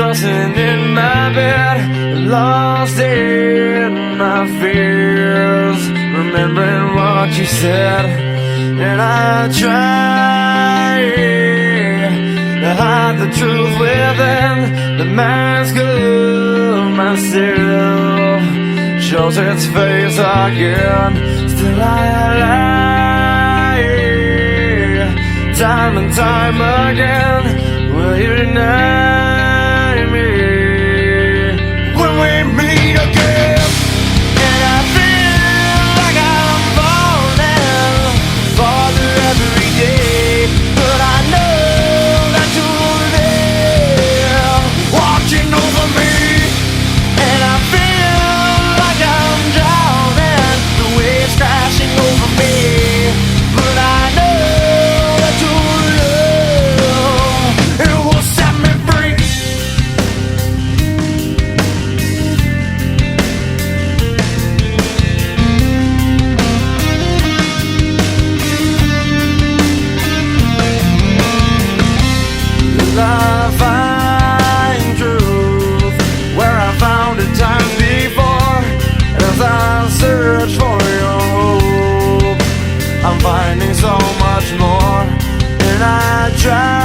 tossing in my bed, lost in my fears, remembering what you said. And I try to hide the truth within the mask of myself, shows its face again. Still I lie, time and time again. Will you deny me when we meet again? And I feel like I'm falling farther every day, but I know that you're there, watching over me. And I feel like I'm drowning, the waves crashing over me, but I know that your love, it will set me free. I find truth where I found it time before. As I search for your hope, I'm finding so much more. And I try